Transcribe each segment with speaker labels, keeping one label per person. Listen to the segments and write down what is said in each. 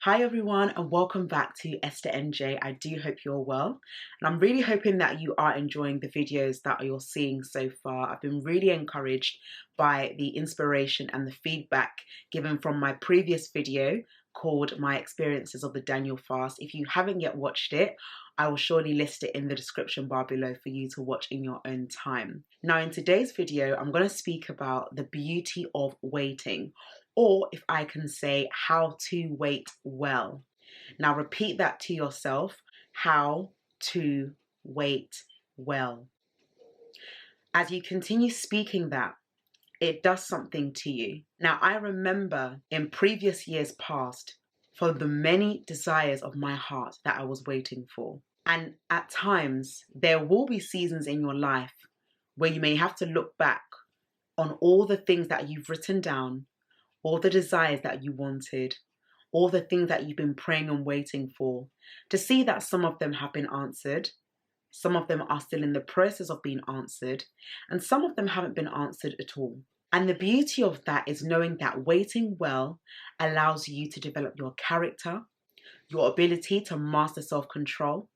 Speaker 1: Hi everyone and welcome back to Esther NJ. I do hope you're well and I'm really hoping that you are enjoying the videos that you're seeing so far. I've been really encouraged by the inspiration and the feedback given from my previous video called My Experiences of the Daniel Fast. If you haven't yet watched it, I will surely list it in the description bar below for you to watch in your own time. Now in today's video, I'm going to speak about the beauty of waiting, or if I can say, how to wait well. Now repeat that to yourself, how to wait well. As you continue speaking that, it does something to you. Now I remember in previous years past, for the many desires of my heart that I was waiting for. And at times, there will be seasons in your life where you may have to look back on all the things that you've written down, all the desires that you wanted, all the things that you've been praying and waiting for, to see that some of them have been answered, some of them are still in the process of being answered, and some of them haven't been answered at all. And the beauty of that is knowing that waiting well allows you to develop your character, your ability to master self-control,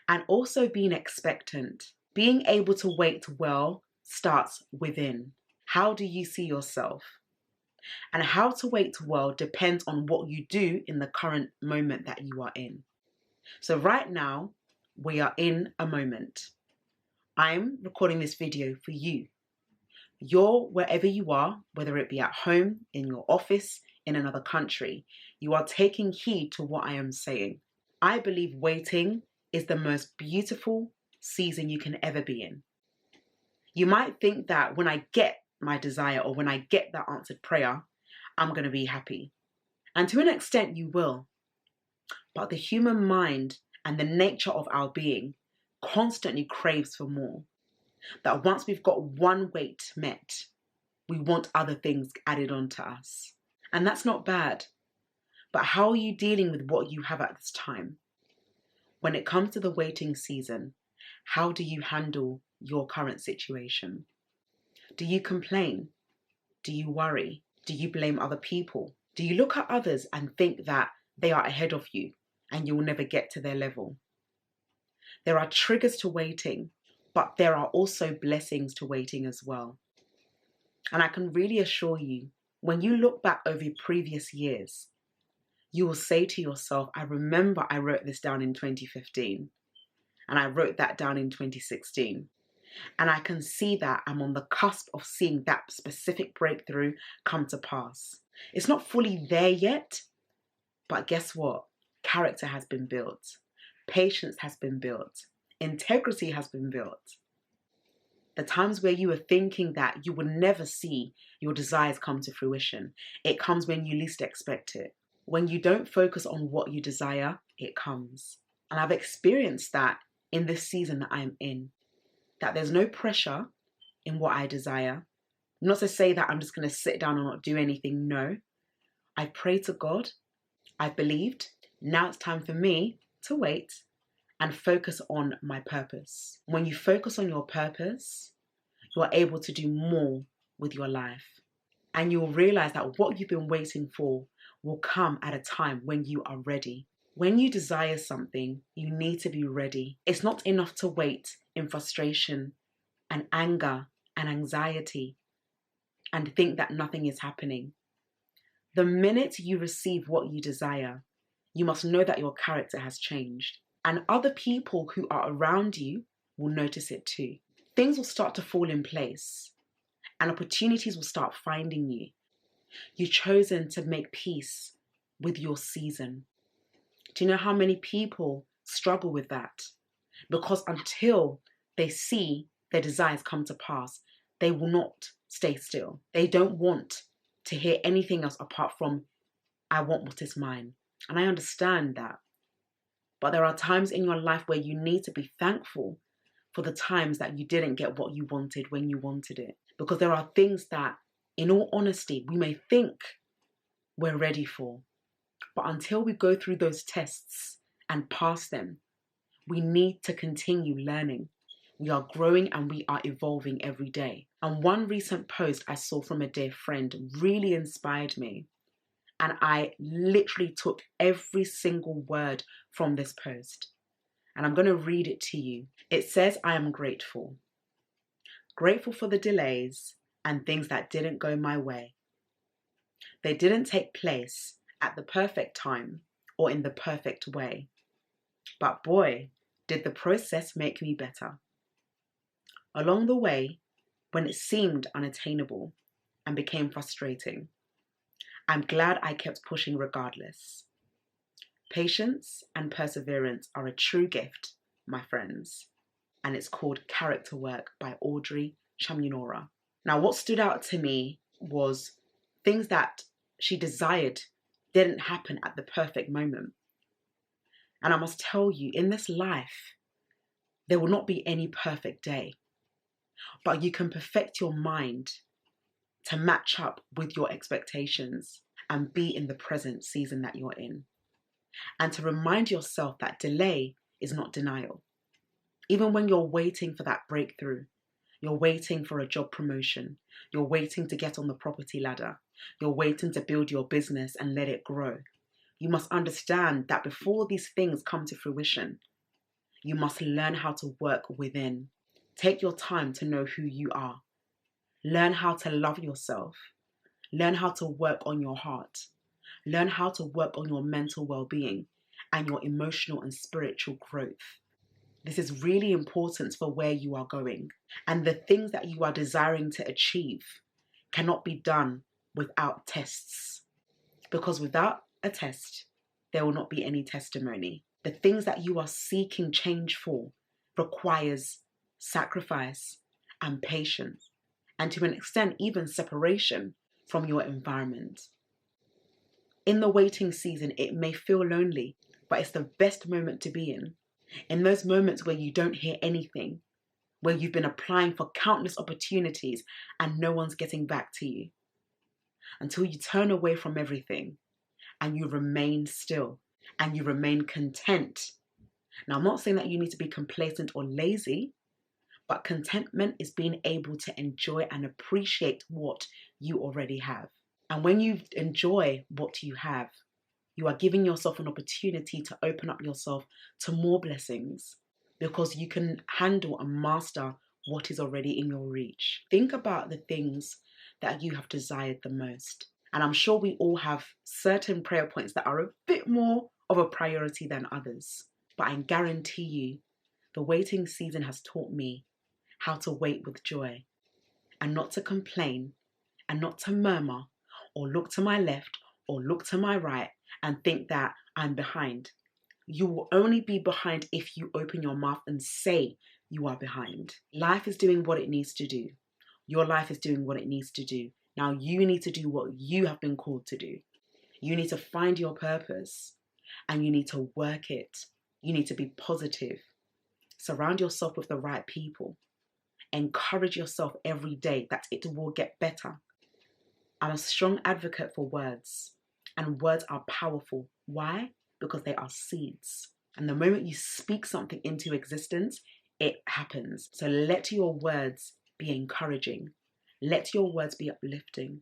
Speaker 1: and also being expectant. Being able to wait well starts within. How do you see yourself? And how to wait well depends on what you do in the current moment that you are in. So right now, we are in a moment. I'm recording this video for you. You're wherever you are, whether it be at home, in your office, in another country, you are taking heed to what I am saying. I believe waiting is the most beautiful season you can ever be in. You might think that when I get my desire or when I get that answered prayer, I'm going to be happy. And to an extent you will. But the human mind and the nature of our being constantly craves for more. That once we've got one wait met, we want other things added on to us. And that's not bad. But how are you dealing with what you have at this time? When it comes to the waiting season, how do you handle your current situation? Do you complain? Do you worry? Do you blame other people? Do you look at others and think that they are ahead of you and you will never get to their level? There are triggers to waiting, but there are also blessings to waiting as well. And I can really assure you, when you look back over previous years, you will say to yourself, I remember I wrote this down in 2015 and I wrote that down in 2016. And I can see that I'm on the cusp of seeing that specific breakthrough come to pass. It's not fully there yet, but guess what? Character has been built. Patience has been built. Integrity has been built. The times where you were thinking that you would never see your desires come to fruition, it comes when you least expect it. When you don't focus on what you desire, it comes. And I've experienced that in this season that I'm in. That there's no pressure in what I desire. Not to say that I'm just going to sit down and not do anything. No. I've prayed to God. I've believed. Now it's time for me to wait and focus on my purpose. When you focus on your purpose, you are able to do more with your life. And you'll realize that what you've been waiting for will come at a time when you are ready. When you desire something, you need to be ready. It's not enough to wait in frustration and anger and anxiety and think that nothing is happening. The minute you receive what you desire, you must know that your character has changed. And other people who are around you will notice it too. Things will start to fall in place and opportunities will start finding you. You've chosen to make peace with your season. Do you know how many people struggle with that? Because until they see their desires come to pass, they will not stay still. They don't want to hear anything else apart from, I want what is mine. And I understand that. But there are times in your life where you need to be thankful for the times that you didn't get what you wanted when you wanted it. Because there are things that, in all honesty, we may think we're ready for. But until we go through those tests and pass them, we need to continue learning. We are growing and we are evolving every day. And one recent post I saw from a dear friend really inspired me. And I literally took every single word from this post. And I'm going to read it to you. It says, I am grateful. Grateful for the delays and things that didn't go my way. They didn't take place at the perfect time or in the perfect way. But boy, did the process make me better. Along the way, when it seemed unattainable and became frustrating, I'm glad I kept pushing regardless. Patience and perseverance are a true gift, my friends, and it's called Character Work by Audrey Shamunora. Now, what stood out to me was things that she desired didn't happen at the perfect moment. And I must tell you, in this life, there will not be any perfect day, but you can perfect your mind to match up with your expectations and be in the present season that you're in. And to remind yourself that delay is not denial. Even when you're waiting for that breakthrough, you're waiting for a job promotion, you're waiting to get on the property ladder, you're waiting to build your business and let it grow. You must understand that before these things come to fruition, you must learn how to work within. Take your time to know who you are. Learn how to love yourself. Learn how to work on your heart. Learn how to work on your mental well-being and your emotional and spiritual growth. This is really important for where you are going. And the things that you are desiring to achieve cannot be done without tests. Because without a test, there will not be any testimony. The things that you are seeking change for requires sacrifice and patience, and to an extent, even separation from your environment. In the waiting season, it may feel lonely, but it's the best moment to be in. In those moments where you don't hear anything, where you've been applying for countless opportunities and no one's getting back to you, until you turn away from everything and you remain still and you remain content. Now, I'm not saying that you need to be complacent or lazy, but contentment is being able to enjoy and appreciate what you already have. And when you enjoy what you have, you are giving yourself an opportunity to open up yourself to more blessings because you can handle and master what is already in your reach. Think about the things that you have desired the most. And I'm sure we all have certain prayer points that are a bit more of a priority than others. But I guarantee you, the waiting season has taught me how to wait with joy and not to complain and not to murmur or look to my left or look to my right and think that I'm behind. You will only be behind if you open your mouth and say you are behind. Life is doing what it needs to do. Your life is doing what it needs to do. Now you need to do what you have been called to do. You need to find your purpose and you need to work it. You need to be positive. Surround yourself with the right people. Encourage yourself every day that it will get better. I'm a strong advocate for words, and words are powerful. Why? Because they are seeds. And the moment you speak something into existence, it happens. So let your words be encouraging. Let your words be uplifting.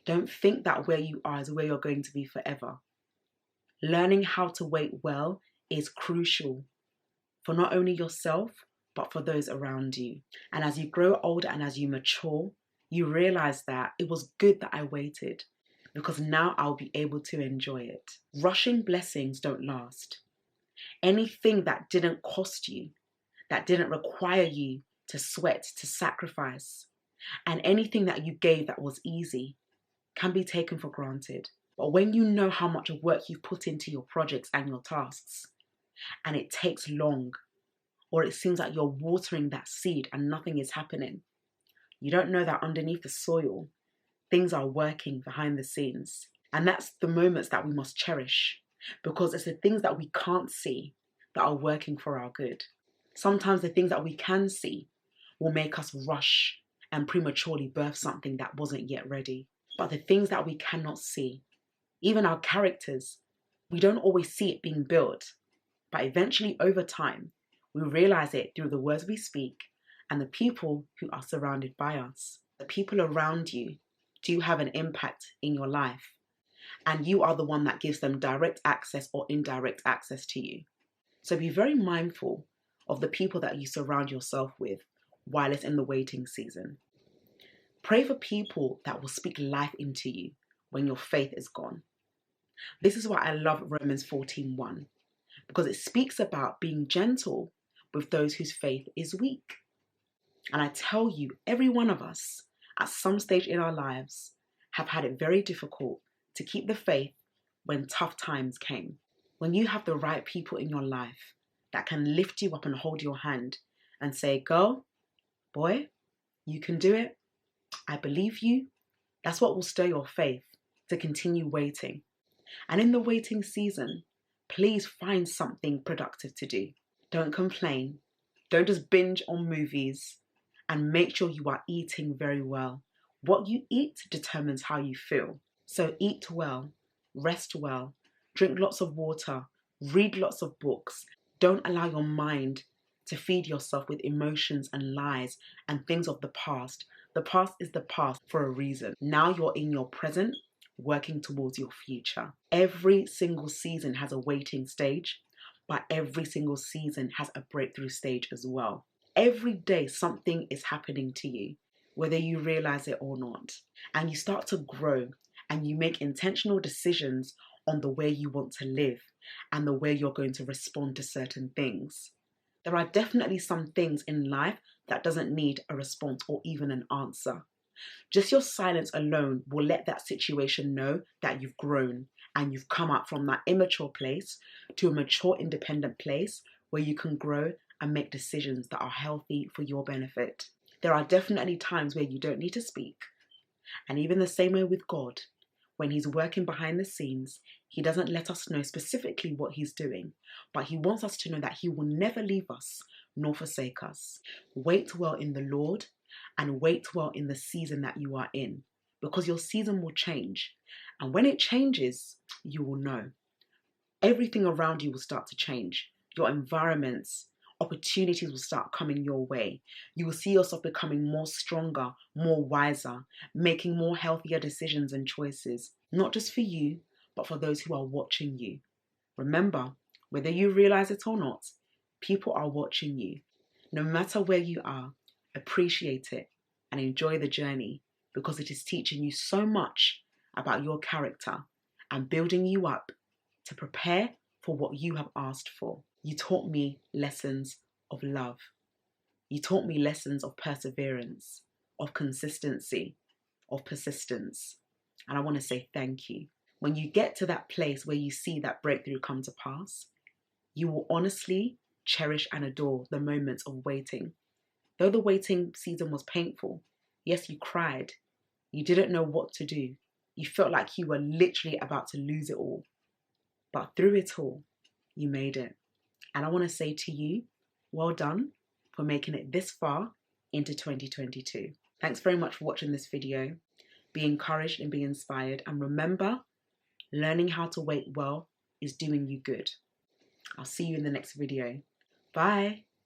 Speaker 1: Don't think that where you are is where you're going to be forever. Learning how to wait well is crucial for not only yourself, but for those around you. And as you grow older and as you mature, you realize that it was good that I waited because now I'll be able to enjoy it. Rushing blessings don't last. Anything that didn't cost you, that didn't require you to sweat, to sacrifice, and anything that you gave that was easy can be taken for granted. But when you know how much work you've put into your projects and your tasks, and it takes long, or it seems like you're watering that seed and nothing is happening, you don't know that underneath the soil, things are working behind the scenes. And that's the moments that we must cherish because it's the things that we can't see that are working for our good. Sometimes the things that we can see will make us rush and prematurely birth something that wasn't yet ready. But the things that we cannot see, even our characters, we don't always see it being built. But eventually, over time, we realize it through the words we speak and the people who are surrounded by us. The people around you do have an impact in your life. and you are the one that gives them direct access or indirect access to you. So be very mindful of the people that you surround yourself with while it's in the waiting season. Pray for people that will speak life into you when your faith is gone. This is why I love Romans 14:1, because it speaks about being gentle with those whose faith is weak. And I tell you, every one of us at some stage in our lives have had it very difficult to keep the faith when tough times came. When you have the right people in your life that can lift you up and hold your hand and say, girl, boy, you can do it. I believe you. That's what will stir your faith to continue waiting. And in the waiting season, please find something productive to do. Don't complain. Don't just binge on movies, and make sure you are eating very well. What you eat determines how you feel. So eat well, rest well, drink lots of water, read lots of books. Don't allow your mind to feed yourself with emotions and lies and things of the past. The past is the past for a reason. Now you're in your present, working towards your future. Every single season has a waiting stage, but every single season has a breakthrough stage as well. Every day something is happening to you, whether you realize it or not. And you start to grow and you make intentional decisions on the way you want to live and the way you're going to respond to certain things. There are definitely some things in life that doesn't need a response or even an answer. Just your silence alone will let that situation know that you've grown and you've come up from that immature place to a mature, independent place where you can grow and make decisions that are healthy for your benefit. There are definitely times where you don't need to speak. And even the same way with God, when He's working behind the scenes, He doesn't let us know specifically what He's doing, but He wants us to know that He will never leave us nor forsake us. Wait well in the Lord and wait well in the season that you are in, because your season will change. And when it changes, you will know. Everything around you will start to change. Your environments, opportunities will start coming your way. You will see yourself becoming more stronger, more wiser, making more healthier decisions and choices, not just for you, but for those who are watching you. Remember, whether you realize it or not, people are watching you. No matter where you are, appreciate it and enjoy the journey, because it is teaching you so much about your character and building you up to prepare for what you have asked for. You taught me lessons of love. You taught me lessons of perseverance, of consistency, of persistence. And I want to say thank you. When you get to that place where you see that breakthrough come to pass, you will honestly cherish and adore the moments of waiting. Though the waiting season was painful, yes, you cried. You didn't know what to do. You felt like you were literally about to lose it all. But through it all, you made it. And I want to say to you, well done for making it this far into 2022. Thanks very much for watching this video. Be encouraged and be inspired. And remember, learning how to wait well is doing you good. I'll see you in the next video. Bye.